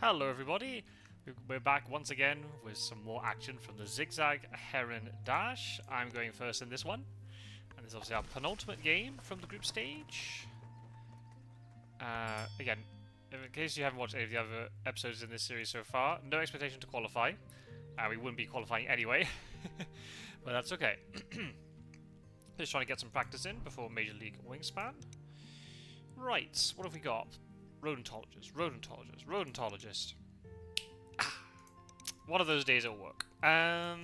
Hello everybody, we're back once again with some more action from the Zigzag Heron Dash. I'm going first in this one, and this is obviously our penultimate game from the group stage. Again, in case you haven't watched any of the other episodes in this series so far, no expectation to qualify. We wouldn't be qualifying anyway, but that's okay. Just trying to get some practice in before Major League Wingspan. Right, what have we got? Rodentologist, rodentologist, rodentologist. One of those days it'll work. Well,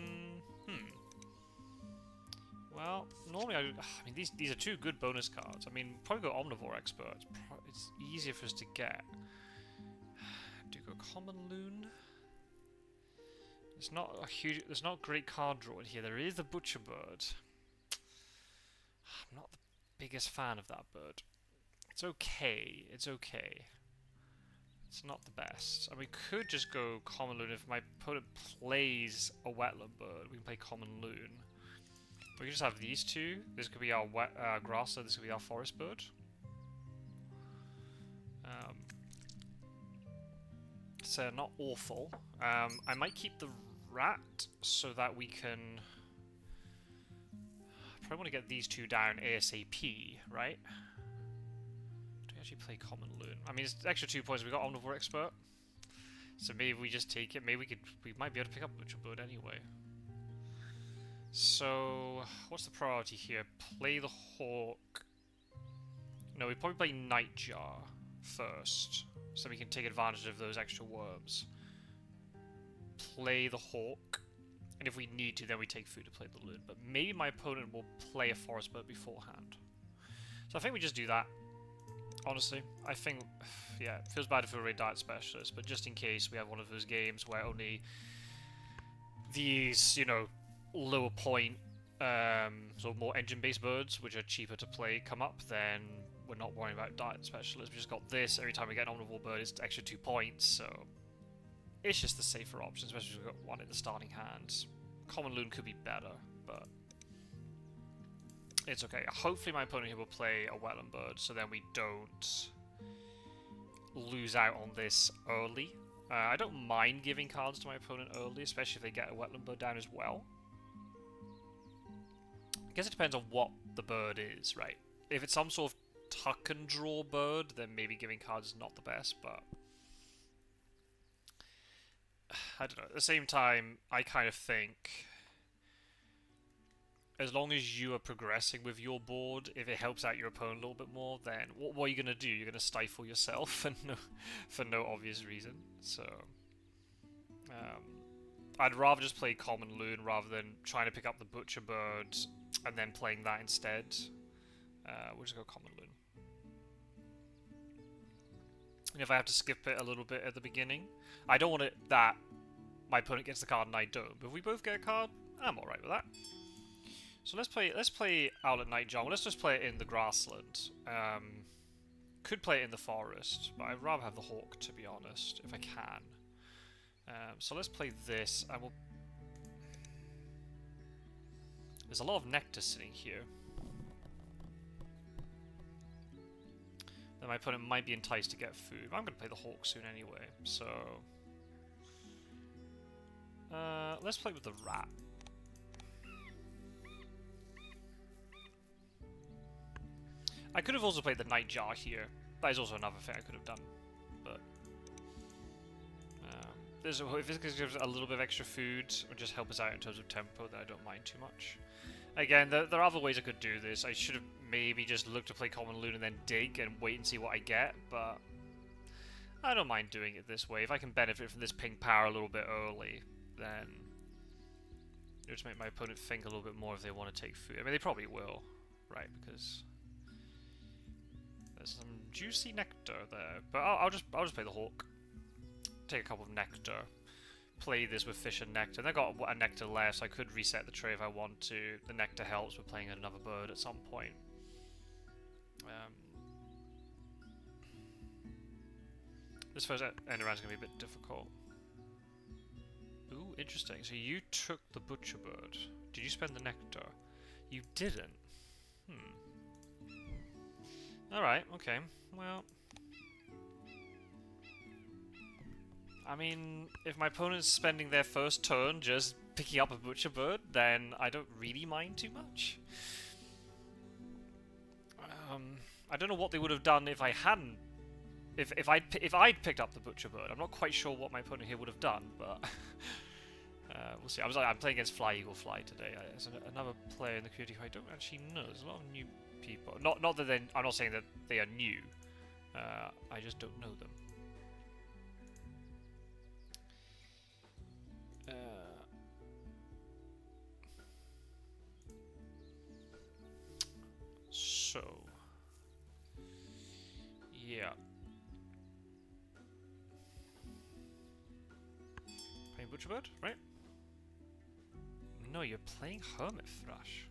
normally I mean these are two good bonus cards. I mean, probably go Omnivore Expert. It's easier for us to get. Do go Common Loon. It's not a huge. There's not a great card draw in here. There is the Butcher Bird. I'm not the biggest fan of that bird. It's okay. It's okay. It's not the best. And we could just go Common Loon if my opponent plays a Wetland Bird. We can play Common Loon. We can just have these two. This could be our Grasser. This could be our Forest Bird. So not awful. I might keep the Rat so that we can. Probably want to get these two down ASAP, right? Actually play Common Loon. I mean, it's extra 2 points. We got Omnivore Expert, so maybe we just take it. Maybe we might be able to pick up Butcher Bird anyway. So, what's the priority here? Play the Hawk. No, we probably play Nightjar first, so we can take advantage of those extra worms. Play the Hawk, and if we need to, then we take food to play the Loon. But maybe my opponent will play a Forest Bird beforehand. So I think we just do that. Honestly, I think, yeah, it feels bad if we're a Diet Specialist, but just in case we have one of those games where only these, you know, lower point, sort of more engine-based birds, which are cheaper to play, come up, then we're not worrying about Diet Specialist. We just got this. Every time we get an Omnivore Bird, it's extra 2 points, so it's just the safer option, especially if we've got one in the starting hand. Common Loon could be better, but it's okay. Hopefully my opponent here will play a Wetland Bird, so then we don't lose out on this early. I don't mind giving cards to my opponent early, especially if they get a Wetland Bird down as well. I guess it depends on what the bird is, right? If it's some sort of tuck and draw bird, then maybe giving cards is not the best, but I don't know. At the same time, I kind of think as long as you are progressing with your board, if it helps out your opponent a little bit more, then what are you going to do? You're going to stifle yourself for no obvious reason. So, I'd rather just play Common Loon rather than trying to pick up the Butcher Bird and then playing that instead. We'll just go Common Loon. And if I have to skip it a little bit at the beginning, I don't want it that my opponent gets the card and I don't. But if we both get a card, I'm alright with that. So let's play Owlet Nightjar. Well, let's just play it in the grassland. Could play it in the forest, but I'd rather have the Hawk, to be honest, if I can. So let's play this, and we'll. There's a lot of nectar sitting here. Then my opponent might be enticed to get food. I'm going to play the Hawk soon anyway, so let's play with the Rat. I could have also played the Nightjar here. That is also another thing I could have done. But if this gives a little bit of extra food, it would just help us out in terms of tempo, then I don't mind too much. Again, there are other ways I could do this. I should have maybe just looked to play Common Loon and then dig and wait and see what I get, but I don't mind doing it this way. If I can benefit from this pink power a little bit early, then it'll just make my opponent think a little bit more if they want to take food. I mean, they probably will, right? Because there's some juicy nectar there, but I'll just play the Hawk. Take a couple of nectar, play this with fish and nectar. And I got a nectar left, so I could reset the tray if I want to. The nectar helps with playing another bird at some point. This first end around is going to be a bit difficult. Ooh, interesting. So you took the Butcher Bird. Did you spend the nectar? You didn't. Alright, okay. Well, I mean, if my opponent's spending their first turn just picking up a butcher bird, then I don't really mind too much. I don't know what they would have done if I hadn't. If I'd picked up the butcher bird. I'm not quite sure what my opponent here would have done, but we'll see. I'm playing against Fly Eagle Fly today. There's another player in the community who I don't actually know. There's a lot of new people. Not that I'm not saying that they are new. I just don't know them. So, yeah. Playing Butcherbird, right? No, you're playing Hermit Thrush.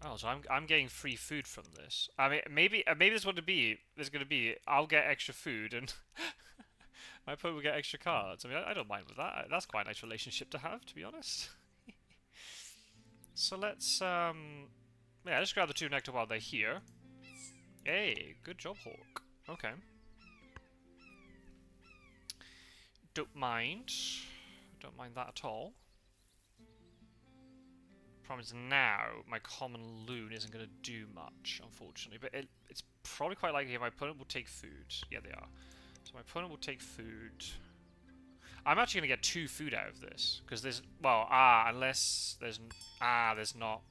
Oh, so I'm getting free food from this. I mean, maybe this is what it be. There's gonna be. I'll get extra food and my opponent will get extra cards. I mean, I don't mind with that. That's quite a nice relationship to have, to be honest. So let's yeah, just grab the 2 nectar while they're here. Hey, good job, Hawk. Okay. Don't mind. Don't mind that at all. Problem is now, my common loon isn't going to do much, unfortunately. But it's probably quite likely my opponent will take food. Yeah, they are. So my opponent will take food. I'm actually going to get 2 food out of this. Because there's... Well, unless there's... there's not...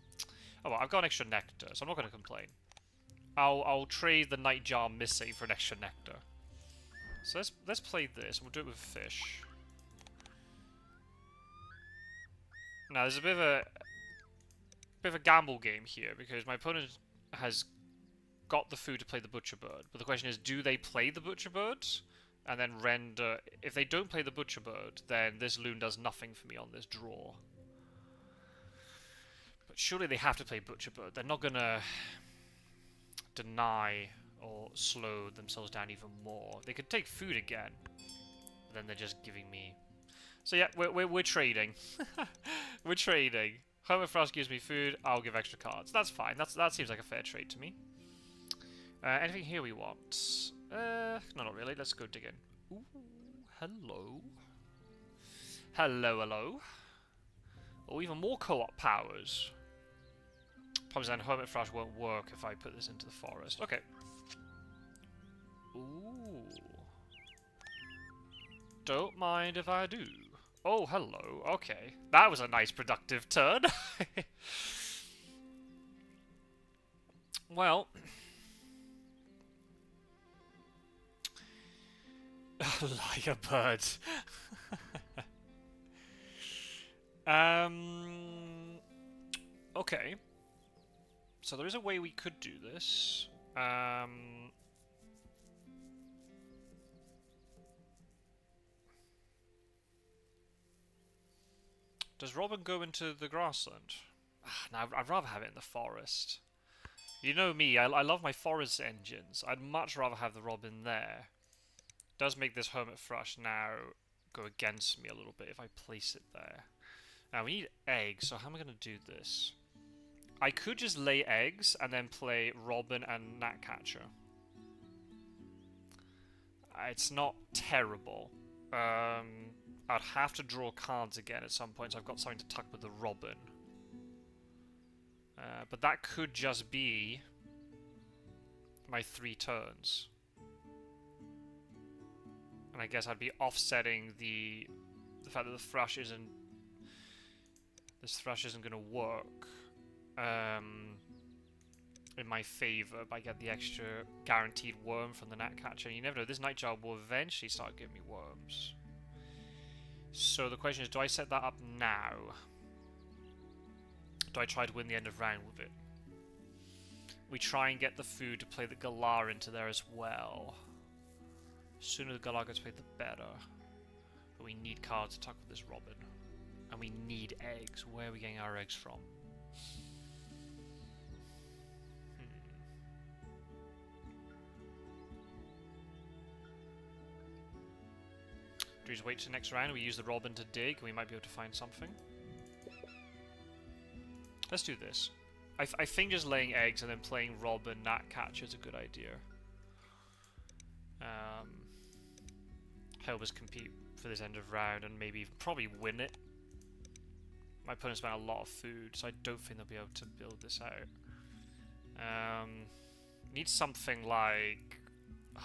Oh, well, I've got an extra nectar, so I'm not going to complain. I'll trade the nightjar missing for an extra nectar. So let's play this, and we'll do it with fish. Now, there's a bit of a gamble game here, because my opponent has got the food to play the butcher bird. But the question is, do they play the butcher bird? And then render... If they don't play the butcher bird, then this loon does nothing for me on this draw. But surely they have to play butcher bird. They're not gonna deny or slow themselves down even more. They could take food again, but then they're just giving me... So yeah, we're trading. We're trading. Hermit Thrush gives me food, I'll give extra cards. That's fine. That seems like a fair trade to me. Anything here we want? No, not really. Let's go dig in. Ooh, hello. Hello. Oh, even more co-op powers. Probably then Hermit Thrush won't work if I put this into the forest. Okay. Ooh. Don't mind if I do. Oh, hello. Okay. That was a nice productive turn. Well. Like a bird. Okay. So there is a way we could do this. Does Robin go into the grassland? No, I'd rather have it in the forest. You know me, I love my forest engines. I'd much rather have the Robin there. Does make this Hermit Thrush now go against me a little bit if I place it there. Now we need eggs, so how am I going to do this? I could just lay eggs and then play Robin and Gnatcatcher. It's not terrible. I'd have to draw cards again at some point, so I've got something to tuck with the Robin. But that could just be my 3 turns. And I guess I'd be offsetting the fact that the thrush isn't... This thrush isn't going to work in my favour by getting the extra guaranteed worm from the Gnatcatcher. You never know, this Nightjar will eventually start giving me worms. So the question is, do I set that up now? Do I try to win the end of round with it? We try and get the food to play the Galar into there as well. The sooner the Galar gets played, the better. But we need cards to tuck with this Robin. And we need eggs. Where are we getting our eggs from? Do we just wait till next round? We use the Robin to dig, and we might be able to find something. Let's do this. I think just laying eggs and then playing Robin Gnatcatcher is a good idea. help us compete for this end of round and maybe probably win it. My opponent spent a lot of food, so I don't think they'll be able to build this out. Need something like...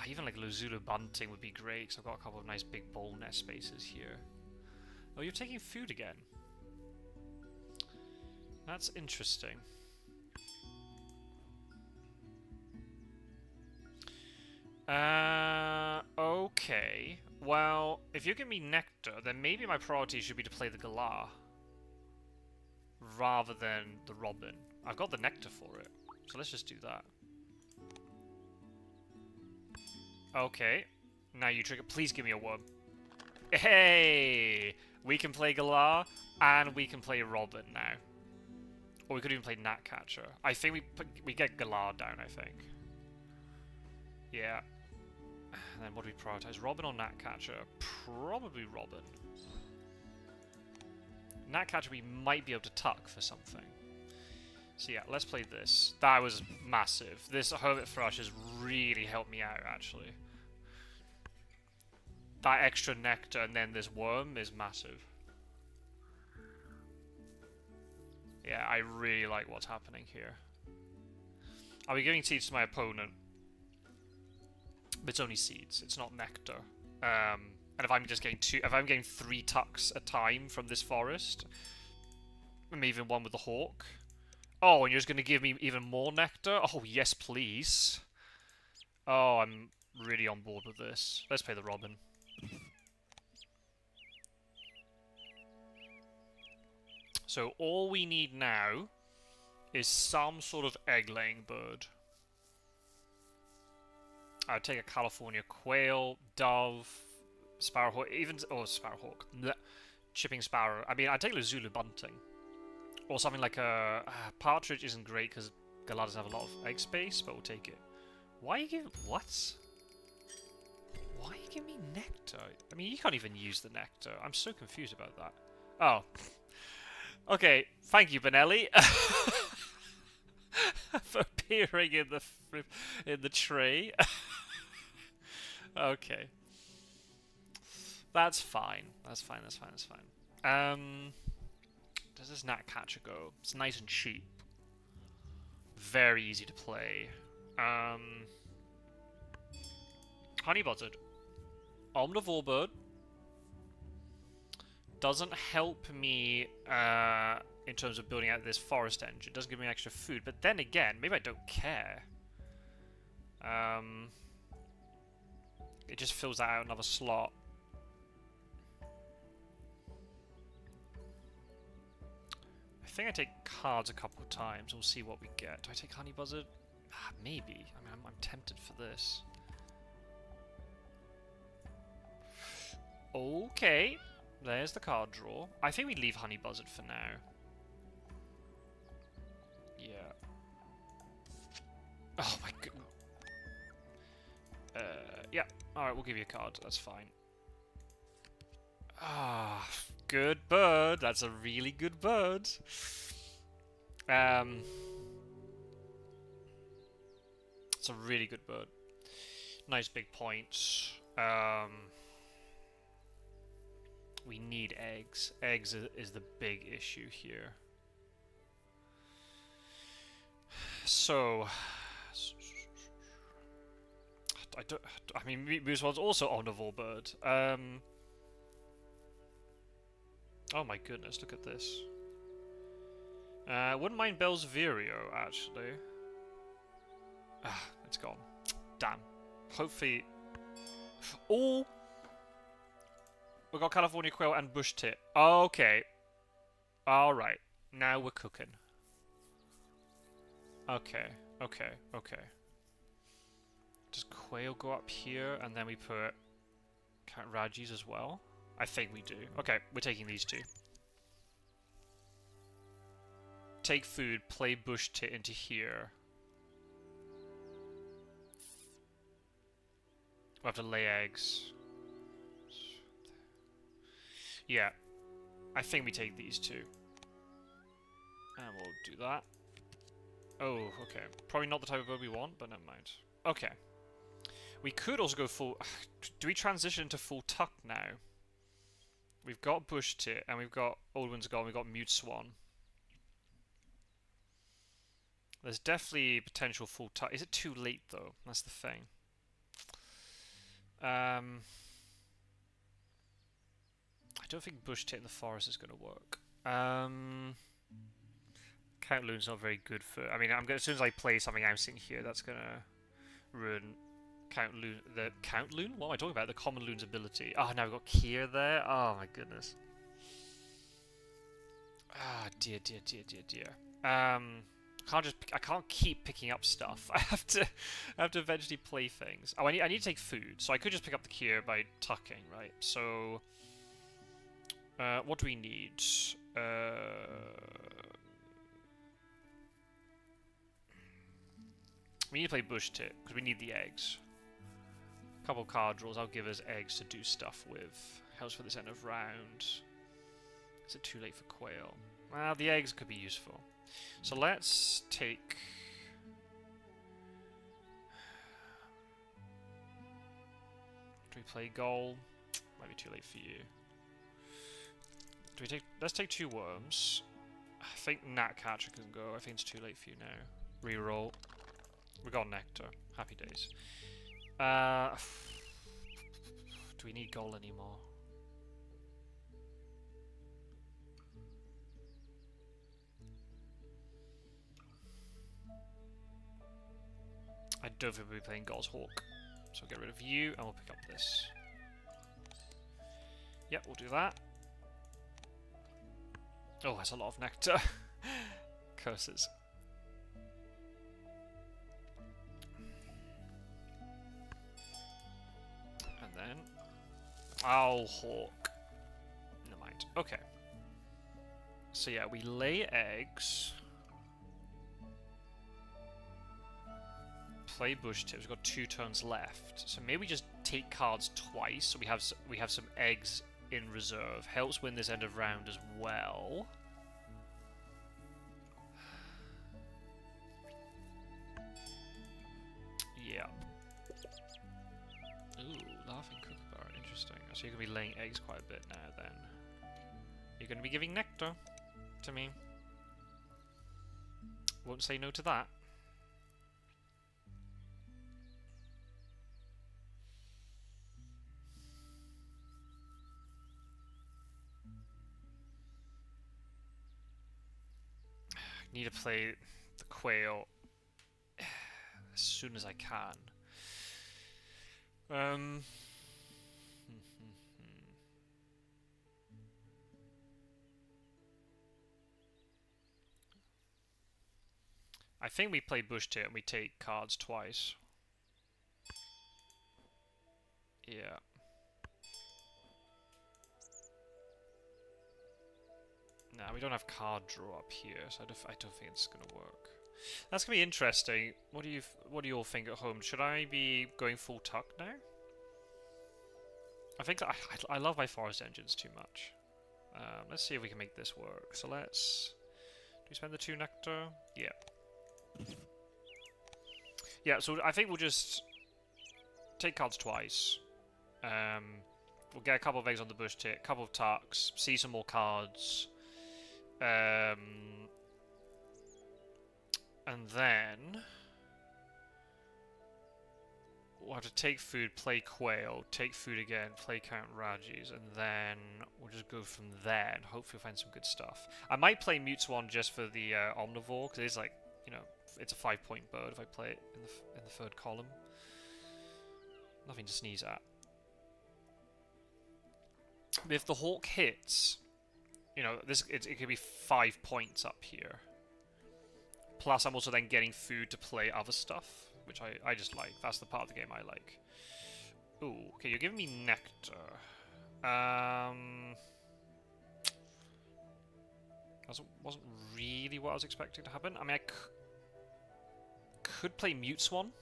even like Luzulu bunting would be great, because I've got a couple of nice big bowl nest spaces here. Oh, you're taking food again. That's interesting. Okay. Well, if you give me nectar, then maybe my priority should be to play the galah rather than the robin. I've got the nectar for it, so let's just do that. Okay. Now you trigger. Please give me a worm. Hey! We can play galah and we can play robin now. Or we could even play gnatcatcher. I think we get galah down, I think. Yeah. And then what do we prioritize? Robin or gnatcatcher? Probably robin. Gnatcatcher we might be able to tuck for something. So yeah, let's play this. That was massive. This hermit thrush has really helped me out, actually. That extra nectar and then this worm is massive. Yeah, I really like what's happening here. I'll be giving seeds to my opponent. But it's only seeds, it's not nectar. And if I'm just getting if I'm getting 3 tucks a time from this forest, maybe even one with the hawk. Oh, and you're just going to give me even more nectar? Oh, yes, please. Oh, I'm really on board with this. Let's play the robin. So all we need now is some sort of egg-laying bird. I'd take a California quail, dove, sparrowhawk, even... oh, sparrowhawk. Blech. Chipping sparrow. I mean, I'd take Luzulu bunting. Or something like a... partridge isn't great because galah doesn't have a lot of egg space, but we'll take it. Why are you giving... what? Why are you giving me nectar? I mean, you can't even use the nectar. I'm so confused about that. Oh. Okay, thank you, Benelli. For appearing in the tray. Okay. That's fine. That's fine, that's fine, that's fine. Does this gnatcatcher go? It's nice and cheap. Very easy to play. Honey buzzard. Omnivore bird. Doesn't help me in terms of building out this forest engine. Doesn't give me extra food. But then again, maybe I don't care. It just fills that out another slot. I think I take cards a couple of times. We'll see what we get. Do I take honey buzzard? Maybe. I mean, I'm tempted for this. Okay. There's the card draw. I think we leave honey buzzard for now. Yeah. Oh my god. Yeah. Alright, we'll give you a card. That's fine. Ah, good bird. That's a really good bird. It's a really good bird. Nice big points. We need eggs. Eggs is the big issue here. So... I mean, Moosewold's also omnivore bird. Oh my goodness, look at this. Wouldn't mind Bell's Vireo, actually. It's gone. Damn. Hopefully... Oh! We got California quail and bush tit. Okay. Alright. Now we're cooking. Okay. Okay. Okay. Does quail go up here and then we put Rajis as well? I think we do. Okay, we're taking these two. Take food, play bush tit into here. We'll have to lay eggs. Yeah. I think we take these two. And we'll do that. Oh, okay. Probably not the type of bird we want, but never mind. Okay. We could also go full... Do we transition to full tuck now? We've got bush tit, and we've got Old One's Gone, we've got Mute Swan. There's definitely potential full tuck. Is it too late, though? That's the thing. I don't think bush tit in the forest is going to work. Count Loon's not very good for... I mean, as soon as I play something outsing here, that's going to ruin Count Loon... The Count Loon? What am I talking about? The Common Loon's ability. Oh, now we've got Kier there. Oh, my goodness. Ah, dear, dear, dear, dear, dear. I can't keep picking up stuff. I have to eventually play things. Oh, I need to take food. So I could just pick up the Kier by tucking, right? So... what do we need? We need to play bush tit, because we need the eggs. A couple card draws, I'll give us eggs to do stuff with. Helps for this end of round. Is it too late for quail? Well, the eggs could be useful. So let's take... Do we play goal? Might be too late for you. Do we take... Let's take 2 worms. I think Gnatcatcher can go. I think it's too late for you now. Reroll. We got nectar. Happy days. Do we need goal anymore? I don't think we'll be playing God's Hawk. So we'll get rid of you and we'll pick up this. Yep, we'll do that. Oh, that's a lot of nectar. Curses. And then... Oh, Hawk. Never mind. Okay. So yeah, we lay eggs. Play bush tips. We've got 2 turns left. So maybe we just take cards twice. So we have some eggs in reserve. Helps win this end of round as well. Yeah. Ooh, laughing kookaburra. Interesting. So you're going to be laying eggs quite a bit now then. You're going to be giving nectar to me. Won't say no to that. Need to play the quail as soon as I can. I think we play bush tit and we take cards twice. Yeah. No, we don't have card draw up here, so I don't think it's gonna work. That's gonna be interesting. What do you all think at home? Should I be going full tuck now? I think I love my forest engines too much. Let's see if we can make this work. So let's... Do we spend the 2 nectar? Yeah. Yeah, so I think we'll just take cards twice. We'll get a couple of eggs on the bush tit, a couple of tucks, see some more cards. And then we'll have to take food, play quail, take food again, play Count Rajis, and then we'll just go from there and hopefully find some good stuff. I might play Mute Swan just for the Omnivore, because it's like, you know, it's a 5-point bird if I play it in the 3rd column. Nothing to sneeze at. But if the Hawk hits, you know, it could be 5 points up here. Plus, I'm also then getting food to play other stuff, which I just like. That's the part of the game I like. Ooh, okay, you're giving me nectar. Wasn't really what I was expecting to happen. I mean, I could play Mute Swan.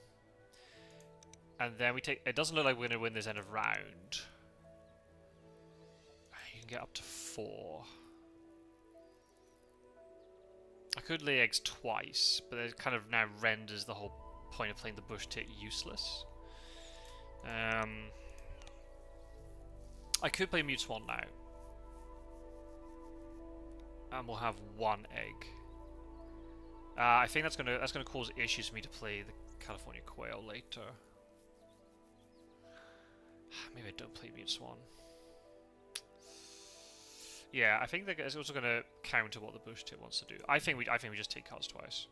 And then we take... It doesn't look like we're going to win this end of round. You can get up to 4. I could lay eggs twice, but it kind of now renders the whole point of playing the bush tit useless. I could play Mute Swan now. And we'll have one egg. I think that's gonna cause issues for me to play the California Quail later. Maybe I don't play Mute Swan. Yeah, I think that it's also gonna counter what the bush tip wants to do. I think we just take cards twice.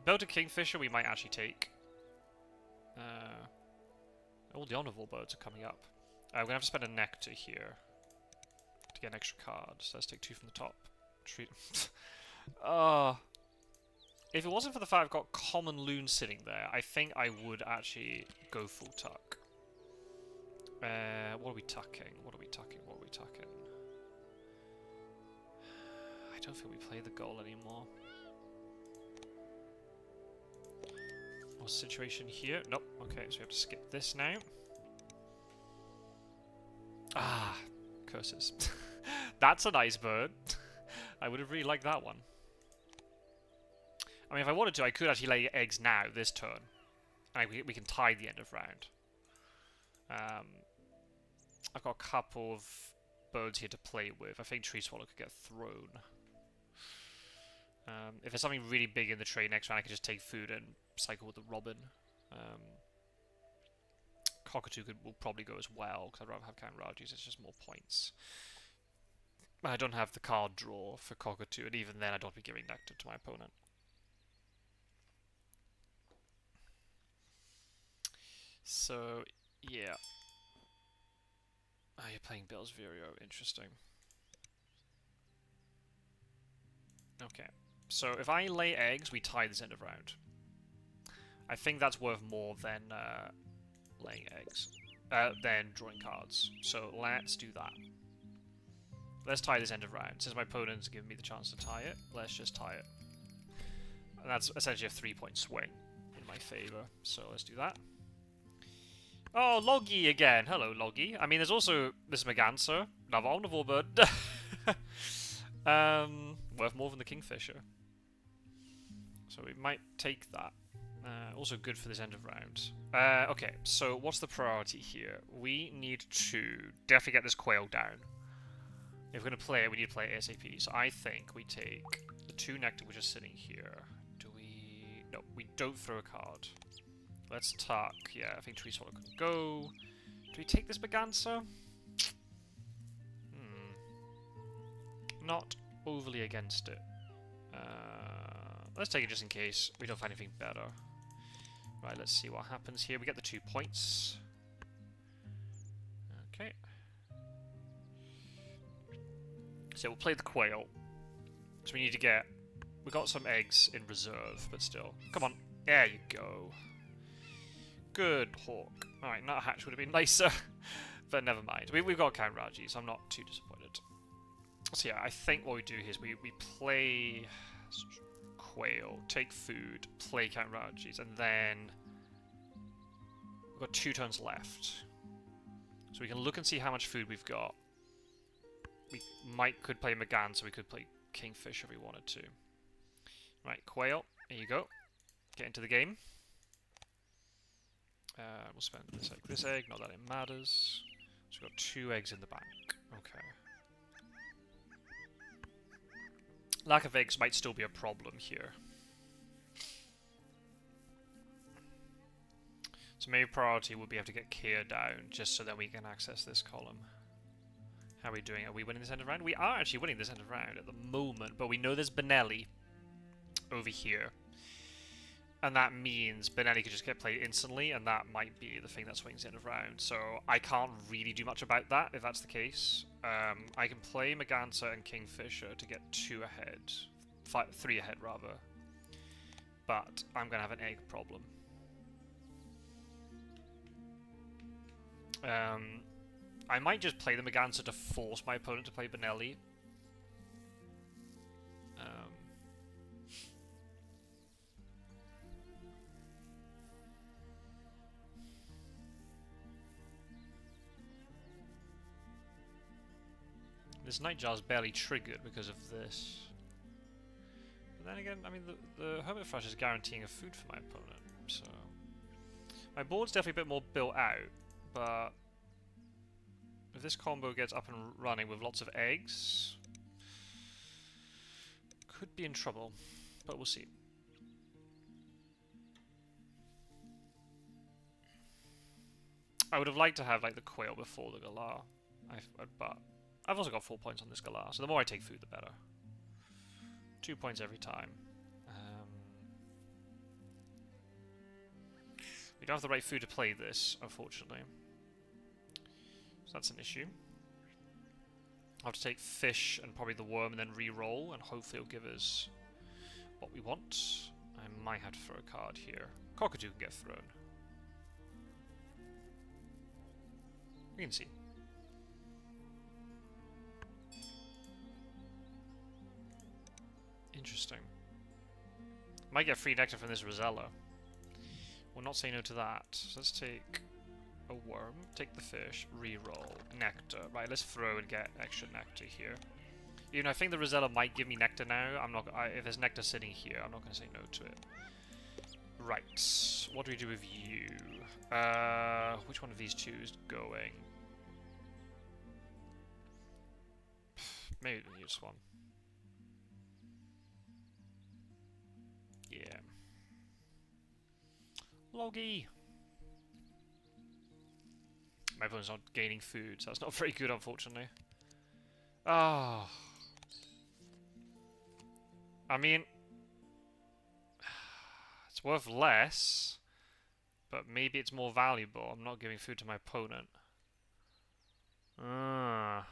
Belted Kingfisher we might actually take. All the Omnivore birds are coming up. We're gonna have to spend a nectar here to get an extra card. So let's take 2 from the top. Treat. If it wasn't for the fact I've got Common Loon sitting there, I think I would actually go full tuck. What are we tucking? What are we tucking? What are we tucking? I don't think we play the goal anymore. What's the situation here? Nope. Okay, so we have to skip this now. Ah, curses. That's a nice bird. I would have really liked that one. I mean, if I wanted to, I could actually lay eggs now, this turn. And we can tie the end of round. I've got a couple of birds here to play with. I think Tree Swallow could get thrown. If there's something really big in the tray next round, I could just take food and cycle with the Robin. Cockatoo will probably go as well, because I'd rather have Count Raji's, it's just more points. I don't have the card draw for Cockatoo, and even then I don't be giving Nectar to my opponent. So, yeah. Oh, you're playing Bill's Vireo, interesting. Okay, so if I lay eggs, we tie this end of round. I think that's worth more than laying eggs, than drawing cards. So let's do that. Let's tie this end of round. Since my opponent's given me the chance to tie it, let's just tie it. And that's essentially a 3-point swing in my favor. So let's do that. Oh, Loggy again. Hello, Loggy. I mean, there's also this Merganser, another Omnivore bird. Worth more than the Kingfisher. So we might take that. Also good for this end of round. Okay, so what's the priority here? We need to definitely get this quail down. If we're going to play it, we need to play it ASAP. So I think we take the 2 nectar which are sitting here. Do we... No, we don't throw a card. Let's tuck. Yeah, I think Tree Swallow can go. Do we take this Merganser? Not overly against it. Let's take it just in case we don't find anything better. Right, let's see what happens here. We get the 2 points. Okay. So we'll play the quail. So we need to get... We got some eggs in reserve, but still. Come on. There you go. Good hawk. Alright, not a hatch would have been nicer. But never mind. We've got Count Raji, so I'm not too disappointed. So yeah, I think what we do here is we play quail, take food, play Count Raji's, and then we've got 2 turns left. So we can look and see how much food we've got. We could play Magan, so we could play Kingfish if we wanted to. Right, quail, here you go. Get into the game. We'll spend this egg, not that it matters. So we've got 2 eggs in the bank. Okay. Lack of eggs might still be a problem here. So maybe priority would be able to get Kia down, just so that we can access this column. How are we doing? Are we winning this end of round? We are actually winning this end of round at the moment, but we know there's Benelli over here. And that means Benelli could just get played instantly, and that might be the thing that swings the end of round. So I can't really do much about that, if that's the case. I can play Merganser and Kingfisher to get 2 ahead. 3 ahead, rather. But I'm going to have an egg problem. I might just play the Merganser to force my opponent to play Benelli. This Nightjar's barely triggered because of this. But then again, I mean, the Hermit Thrush is guaranteeing a food for my opponent, so... My board's definitely a bit more built out, but if this combo gets up and running with lots of eggs, could be in trouble, but we'll see. I would have liked to have like the quail before the galah, but I've also got 4 points on this galah, so the more I take food, the better. 2 points every time. We don't have the right food to play this, unfortunately. So that's an issue. I'll have to take fish and probably the worm and then re-roll, and hopefully it'll give us what we want. I might have to throw a card here. Cockatoo can get thrown. We can see. Interesting. Might get free nectar from this Rosella. We'll not say no to that. So let's take a worm, take the fish, re-roll, nectar. Right, let's throw and get extra nectar here. Even though I think the Rosella might give me nectar now, I'm not. If there's nectar sitting here, I'm not going to say no to it. Right, what do we do with you? Which one of these two is going? Maybe this one. Yeah. Loggy! My opponent's not gaining food, so that's not very good, unfortunately. Ah. Oh. I mean, it's worth less, but maybe it's more valuable. I'm not giving food to my opponent. And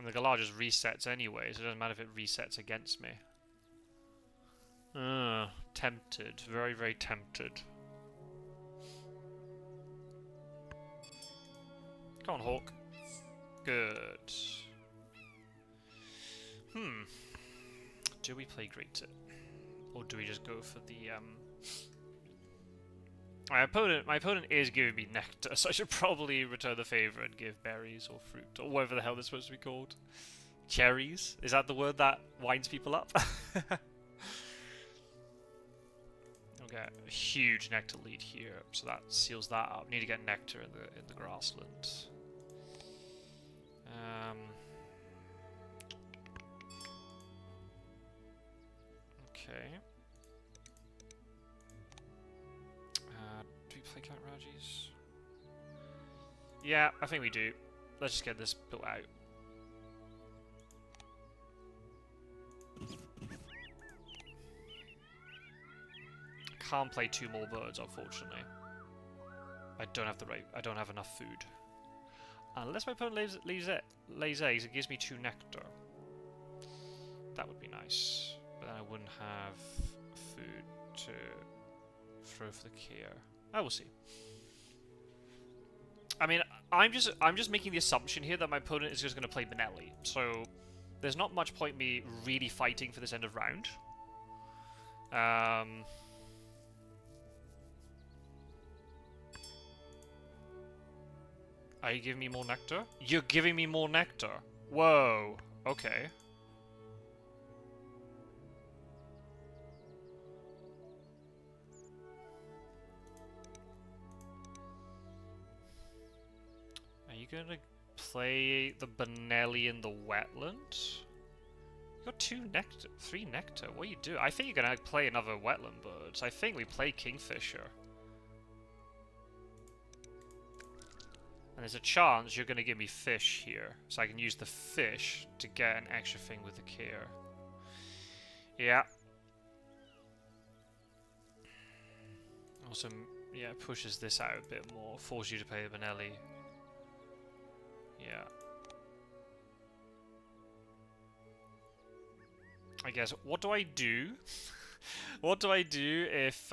the galah just resets anyway, so it doesn't matter if it resets against me. Tempted. Very, very tempted. Come on, Hawk. Good. Do we play Great It? Or do we just go for the, My opponent is giving me nectar, so I should probably return the favour and give berries or fruit, or whatever the hell they're supposed to be called. Cherries? Is that the word that winds people up? Get a huge nectar lead here, so that seals that up. Need to get nectar in the grassland. Okay. Do we play Count Rajis? Yeah, I think we do. Let's just get this built out. Can't play 2 more birds, unfortunately. I don't have enough food. Unless my opponent lays eggs, it gives me 2 nectar. That would be nice. But then I wouldn't have food to throw for the care. I will see. I mean, I'm just making the assumption here that my opponent is just going to play Benelli. So there's not much point me really fighting for this end of round. Are you giving me more nectar? You're giving me more nectar. Whoa. Okay. Are you gonna play the Benelli in the wetland? You got 2 nectar, 3 nectar. What are you doing? I think you're gonna play another wetland birds. I think we play Kingfisher. And there's a chance you're going to give me fish here. So I can use the fish to get an extra thing with the care. Yeah. Also, yeah, pushes this out a bit more. Forces you to play the Benelli. Yeah. I guess, what do I do? What do I do if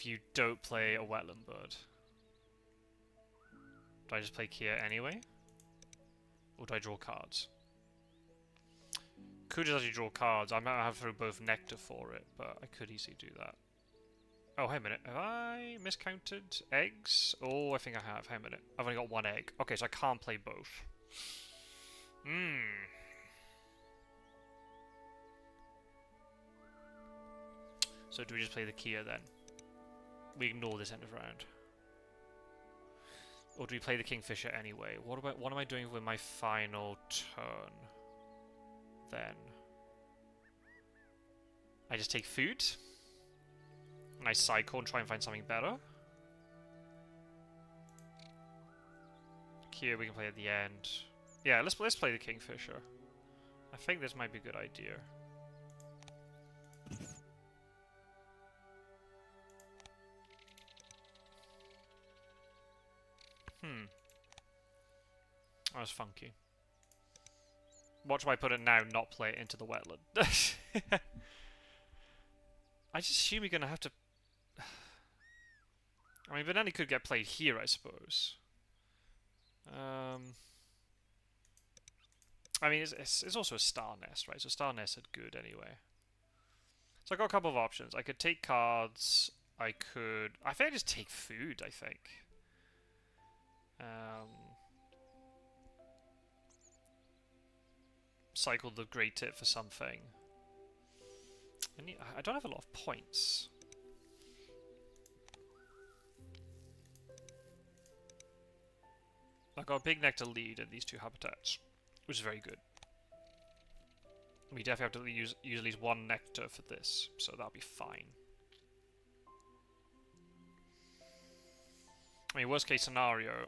you don't play a wetland bird? Do I just play Kia anyway? Or do I draw cards? Could just actually draw cards. I might have to throw both nectar for it, but I could easily do that. Oh, hey a minute. Have I miscounted eggs? Oh, I think I have. Hey a minute. I've only got 1 egg. Okay, so I can't play both. So do we just play the Kia then? we ignore this end of round? Or do we play the Kingfisher anyway? What am I doing with my final turn? Then I just take food. And I cycle and try and find something better. Here we can play at the end. Yeah, let's play the Kingfisher. I think this might be a good idea. That was funky. Watch why I put it now, not play it into the wetland. I just assume you're gonna have to... I mean, Banana could get played here, I suppose. I mean, it's also a star nest, right? So star nests are good anyway. So I got a couple of options. I could take cards. I think I just take food, I think. Cycle the Great Tit for something. I don't have a lot of points. I've got a big nectar lead in these two habitats, which is very good. We definitely have to use at least one nectar for this, so that'll be fine. I mean, worst case scenario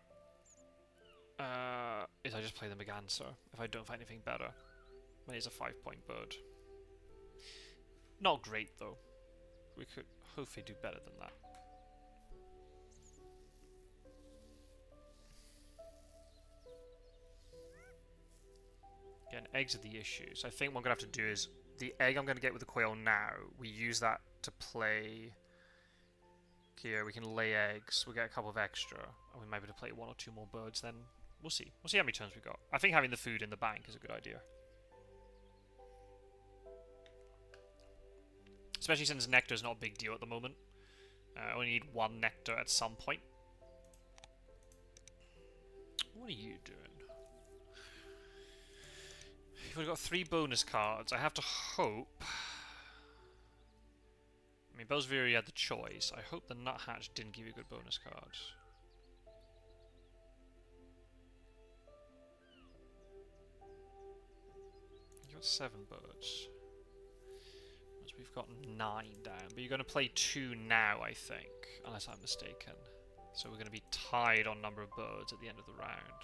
is I just play the Merganser if I don't find anything better. But it's a 5-point bird. Not great though. We could hopefully do better than that. Again, eggs are the issue. So I think what I'm going to have to do is, the egg I'm going to get with the quail now, we use that to play... Here, we can lay eggs, we'll get a couple of extra, and we might be able to play 1 or 2 more birds then. We'll see. We'll see how many turns we got. I think having the food in the bank is a good idea. Especially since nectar is not a big deal at the moment. I only need 1 nectar at some point. What are you doing? We've got 3 bonus cards. I have to hope... I mean, Bellsbury had the choice. I hope the Nuthatch didn't give you a good bonus card. You got 7 birds. Once we've got 9 down. But you're going to play 2 now, I think. Unless I'm mistaken. So we're going to be tied on number of birds at the end of the round.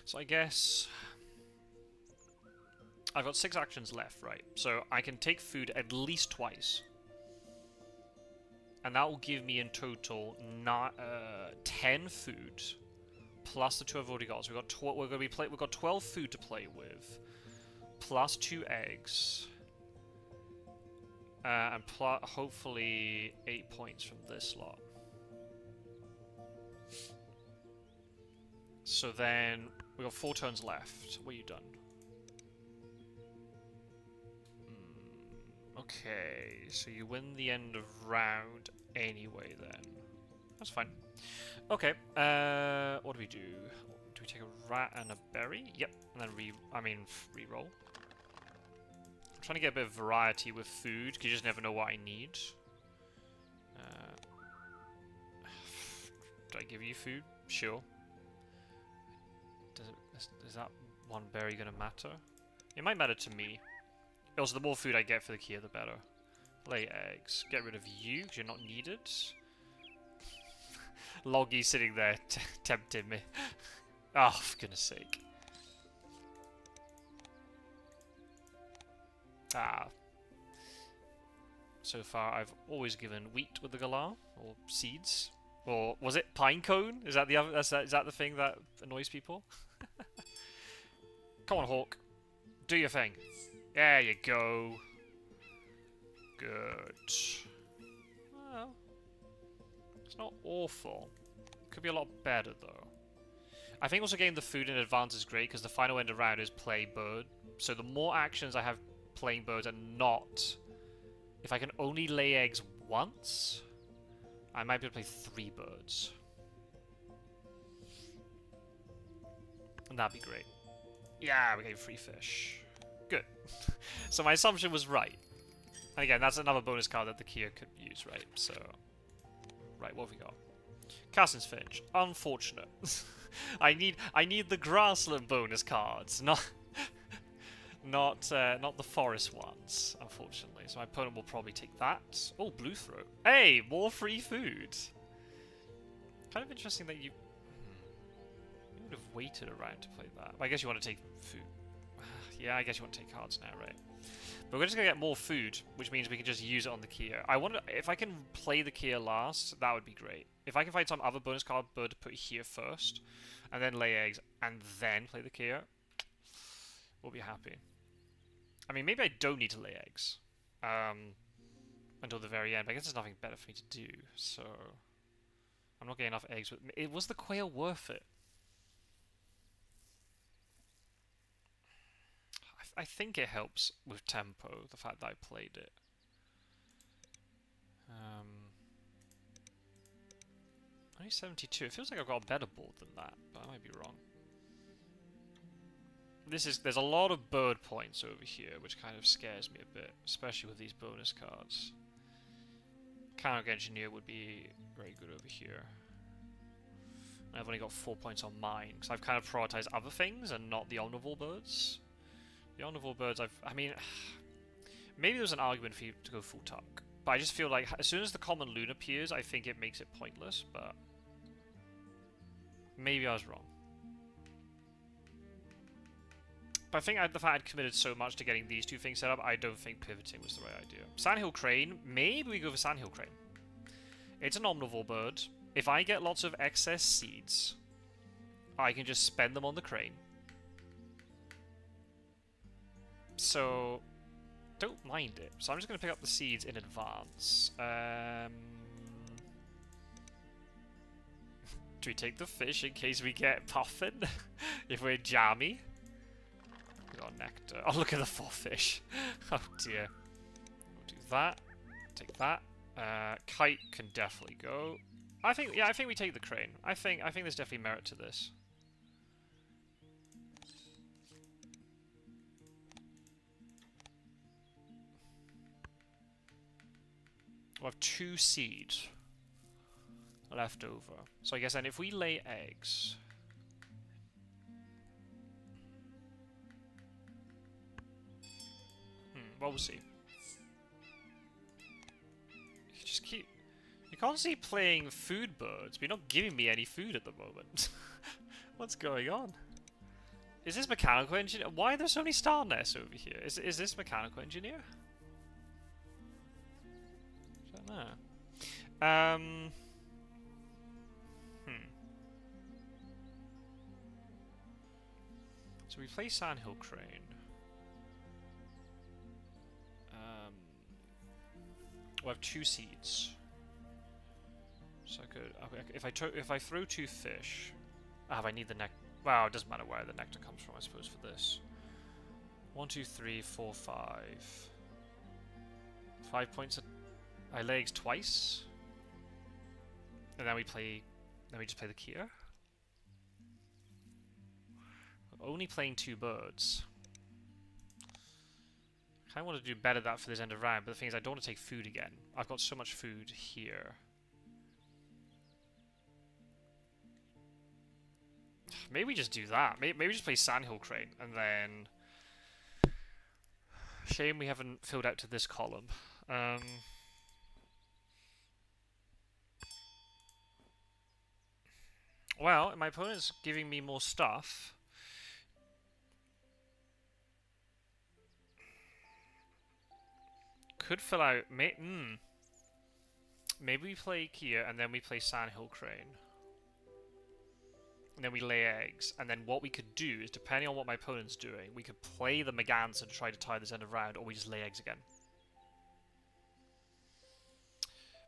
So I guess I've got 6 actions left, right? So I can take food at least twice. And that will give me in total 10 food plus the 2 I've already got. So we've got 12 food to play with, plus 2 eggs, and hopefully 8 points from this lot. So then we've got 4 turns left. What are you done? Okay, so you win the end of round anyway then. That's fine. Okay, what do we do? Do we take a rat and a berry? Yep, and then re-roll. I'm trying to get a bit of variety with food, because you just never know what I need. Do I give you food? Sure. Is that 1 berry going to matter? It might matter to me. Also, the more food I get for the Kia, the better. Lay eggs. Get rid of you, because you're not needed. Loggy sitting there tempting me. Oh, for goodness sake. Ah. So far, I've always given wheat with the galah, or seeds. Or was it pine cone? Is that the other? Is that the thing that annoys people? Come on, Hawk. Do your thing. There you go. Good. Well, it's not awful. Could be a lot better, though. I think also getting the food in advance is great, because the final end around is play bird. So the more actions I have playing birds and not... If I can only lay eggs once, I might be able to play 3 birds. And that'd be great. Yeah, we gave 3 fish. Good. So my assumption was right. And again, that's another bonus card that the Kia could use, right? So... Right, what have we got? Cassin's Finch. Unfortunate. I need the grassland bonus cards, not the forest ones, unfortunately. So my opponent will probably take that. Oh, Blue Throat. Hey, more free food. Kind of interesting that you would have waited around to play that. Well, I guess you want to take food. Yeah, I guess you want to take cards now, right? But we're just gonna get more food, which means we can just use it on the Kia. I wonder if I can play the Kia last. That would be great. If I can find some other bonus card bird to put here first, and then lay eggs, and then play the Kia, we'll be happy. I mean, maybe I don't need to lay eggs until the very end. But I guess there's nothing better for me to do. So I'm not getting enough eggs. Was the quail worth it? I think it helps with tempo, the fact that I played it. Only 72. It feels like I've got a better board than that, but I might be wrong. There's a lot of bird points over here, which kind of scares me a bit, especially with these bonus cards. Counter Engineer would be very good over here. I've only got 4 points on mine, because I've kind of prioritized other things and not the Omnivore birds. The Omnivore birds, I mean, maybe there's an argument for you to go full tuck, but I just feel like as soon as the common loon appears, I think it makes it pointless, but maybe I was wrong. But I think the fact I'd committed so much to getting these 2 things set up, I don't think pivoting was the right idea. Sandhill Crane, maybe we go for Sandhill Crane. It's an Omnivore bird. If I get lots of excess seeds, I can just spend them on the crane. So, don't mind it. So I'm just going to pick up the seeds in advance. Do we take the fish in case we get puffin? If we're jammy? We got nectar. Oh, look at the 4 fish. Oh dear. We'll do that. Take that. Kite can definitely go. I think we take the crane. I think there's definitely merit to this. We'll have 2 seeds left over. So I guess then if we lay eggs... well, we'll see. You just keep... You can't see playing food birds, but you're not giving me any food at the moment. What's going on? Is this Mechanical Engineer? Why are there so many star nests over here? Is this Mechanical Engineer? I don't know. So we play Sandhill Crane. We'll have 2 seeds. So I could, if I throw 2 fish, I need the nectar. Well, it doesn't matter where the nectar comes from, I suppose, for this. 1, 2, 3, 4, 5. 5 points. I lay eggs twice, and then we just play the Kia. We're only playing 2 birds. I kind of want to do better that for this end of round, but the thing is I don't want to take food again. I've got so much food here. Maybe we just do that. Maybe we just play Sandhill Crane, and then... Shame we haven't filled out to this column. Well, my opponent's giving me more stuff. Could fill out... Maybe we play Kia and then we play Sandhill Crane. and then we lay eggs. And then what we could do is, depending on what my opponent's doing, we could play the Merganser to try to tie this end of round, or we just lay eggs again.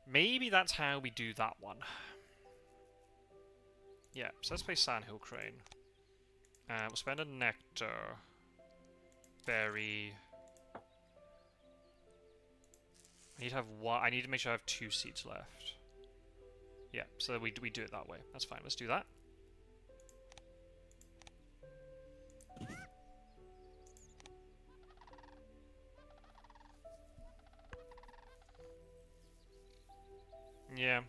Maybe that's how we do that one. Yeah, so let's play Sandhill Crane. We'll spend a Nectar. Berry. I need to have one. I need to make sure I have 2 seeds left. Yeah, so we do it that way. That's fine. Let's do that. Yeah.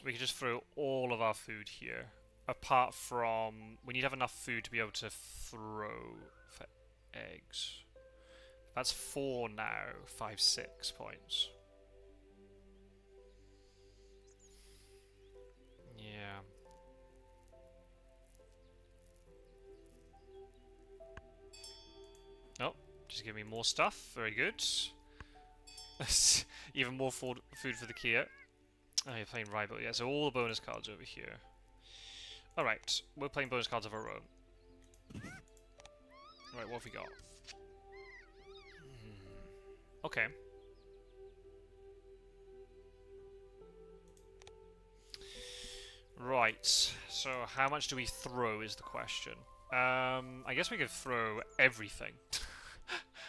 We can just throw all of our food here. Apart from... we need to have enough food to be able to throw for eggs. That's 4 now. 5, 6 points. Yeah. Oh, just give me more stuff. Very good. Even more food for the Kia. Oh, you're playing Rival. Yeah, so all the bonus cards over here. Alright, we're playing bonus cards of our own. Alright, what have we got? Okay. Right, so how much do we throw is the question. I guess we could throw everything.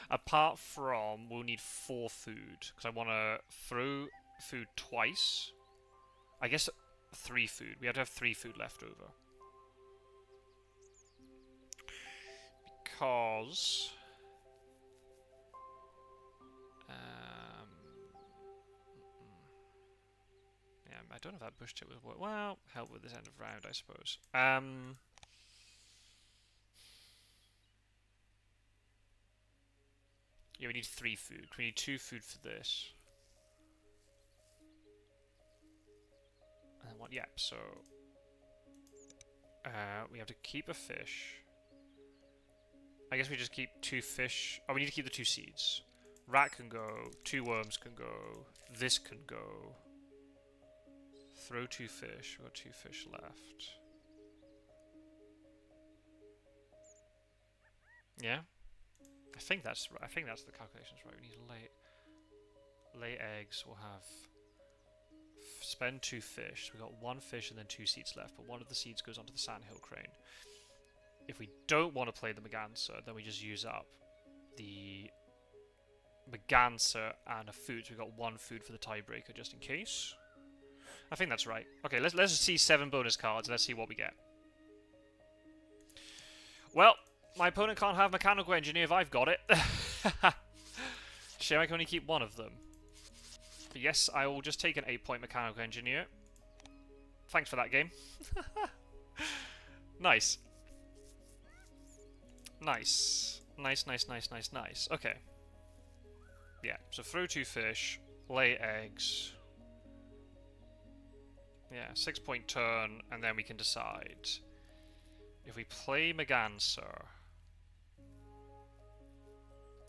Apart from, we'll need 4 food. Because I want to throw food twice. I guess 3 food. We have to have 3 food left over. Because... yeah, I don't know if that bush tip would work. Well, help with this end of round, I suppose. Yeah, we need 3 food. We need 2 food for this. And what? Yeah, so we have to keep a fish. I guess we just keep 2 fish. Oh, we need to keep the 2 seeds. Rat can go. 2 worms can go. This can go. Throw 2 fish. We've got 2 fish left. Yeah, I think that's right. I think that's the calculations right. We need to lay eggs. We'll have. Spend 2 fish. We got 1 fish and then 2 seeds left, but one of the seeds goes onto the Sandhill Crane. If we don't want to play the Merganser, then we just use up the Merganser and a food. So we got 1 food for the tiebreaker just in case. I think that's right. Okay, let's just see 7 bonus cards. Let's see what we get. Well, my opponent can't have Mechanical Engineer if I've got it. Shame I can only keep 1 of them. But yes, I will just take an 8-point Mechanical Engineer. Thanks for that game. Nice. Nice. Nice. Okay. Yeah, so throw 2 fish, lay eggs. Yeah, 6-point turn, and then we can decide. If we play Merganser...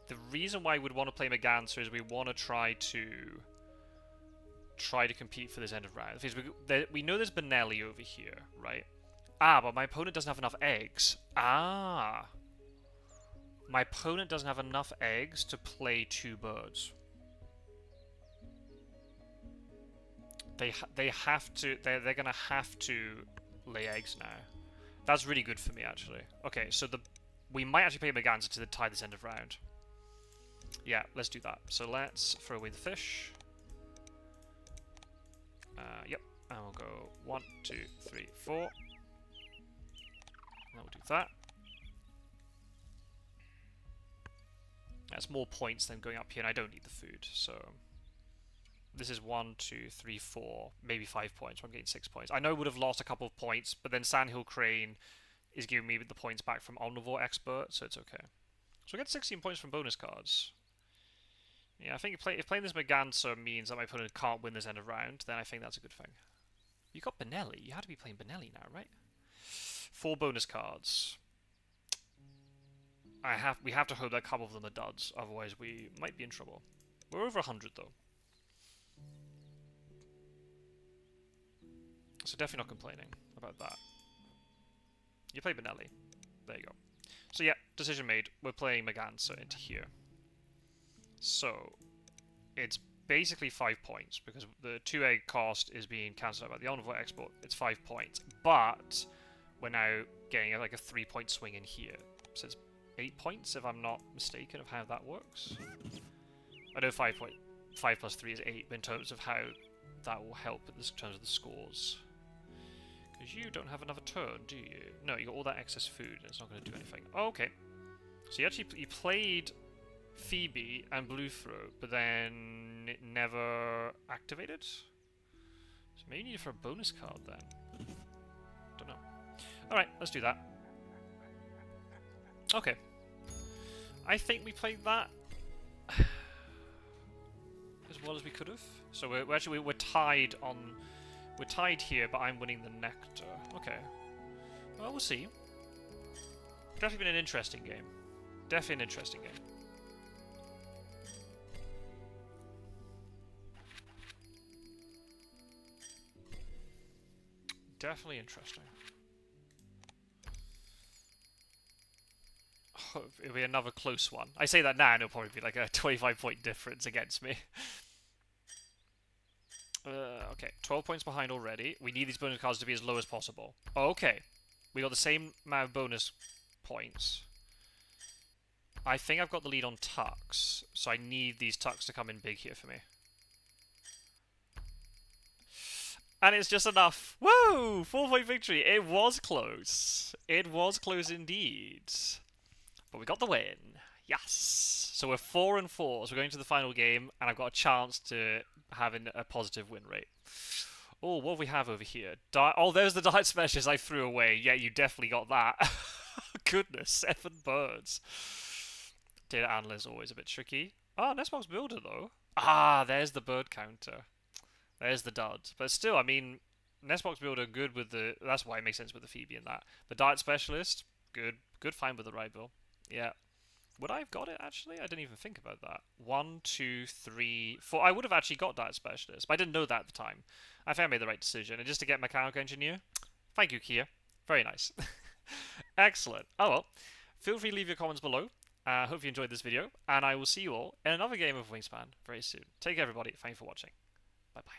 the reason why we'd want to play Merganser is we want to try to compete for this end of round. We know there's Benelli over here, right? Ah, but my opponent doesn't have enough eggs. Ah. My opponent doesn't have enough eggs to play 2 birds. They have to. They're gonna have to lay eggs now. That's really good for me, actually. Okay, so we might actually play Merganser to tie this end of round. Yeah, let's do that. So let's throw away the fish. Yep, and we'll go 1, 2, 3, 4. And we'll do that. That's more points than going up here, and I don't need the food, so... this is 1, 2, 3, 4, maybe 5 points. So I'm getting 6 points. I know I would have lost a couple of points, but then Sandhill Crane is giving me the points back from Omnivore Expert, so it's okay. So I get 16 points from bonus cards. Yeah, I think if playing this Merganser means that my opponent can't win this end of round, then I think that's a good thing. You got Benelli. You had to be playing Benelli now, right? 4 bonus cards. We have to hope that a couple of them are duds, otherwise we might be in trouble. We're over 100 though. So definitely not complaining about that. You play Benelli. There you go. So yeah, decision made. We're playing Maganza into here. So it's basically 5 points because the 2 egg cost is being cancelled out by the Omnivore Expert. It's 5 points, but we're now getting like a 3-point swing in here. So it's 8 points if I'm not mistaken of how that works. I know 5 plus 3 is 8, but in terms of how that will help in terms of the scores. Because you don't have another turn, do you? No, you got all that excess food and it's not going to do anything. Oh, okay. So you played Phoebe and Bluethroat, but then it never activated? So maybe you need it for a bonus card then. Don't know. Alright, let's do that. Okay. I think we played that as well as we could have. So we're actually tied on. We're tied here, but I'm winning the nectar. Okay. Well, we'll see. Definitely been an interesting game. Definitely an interesting game. Definitely interesting. Oh, it'll be another close one. I say that now, and it'll probably be like a 25-point difference against me. Okay, 12 points behind already. We need these bonus cards to be as low as possible. Okay, we got the same amount of bonus points. I think I've got the lead on tucks, so I need these tucks to come in big here for me. And it's just enough. Woo! 4-point victory. It was close. It was close indeed. But we got the win. Yes. So we're 4-4. So we're going to the final game, and I've got a chance to have a positive win rate. Oh, what do we have over here? Oh, there's the diet specialist I threw away. Yeah, you definitely got that. Goodness, 7 birds. Data analyst always a bit tricky. Oh, Nestbox builder though. Ah, there's the bird counter. There's the dud. But still, I mean, Nestbox builder good with the. That's why it makes sense with the Phoebe and that. The diet specialist, good find with the right bill. Yeah. Would I have got it actually? I didn't even think about that. 1, 2, 3, 4. I would have actually got diet specialist, but I didn't know that at the time. I think I made the right decision. And just to get mechanical engineer, thank you, Kia. Very nice. Excellent. Oh well. Feel free to leave your comments below. Hope you enjoyed this video, and I will see you all in another game of Wingspan very soon. Take care, everybody. Thanks for watching. Bye-bye.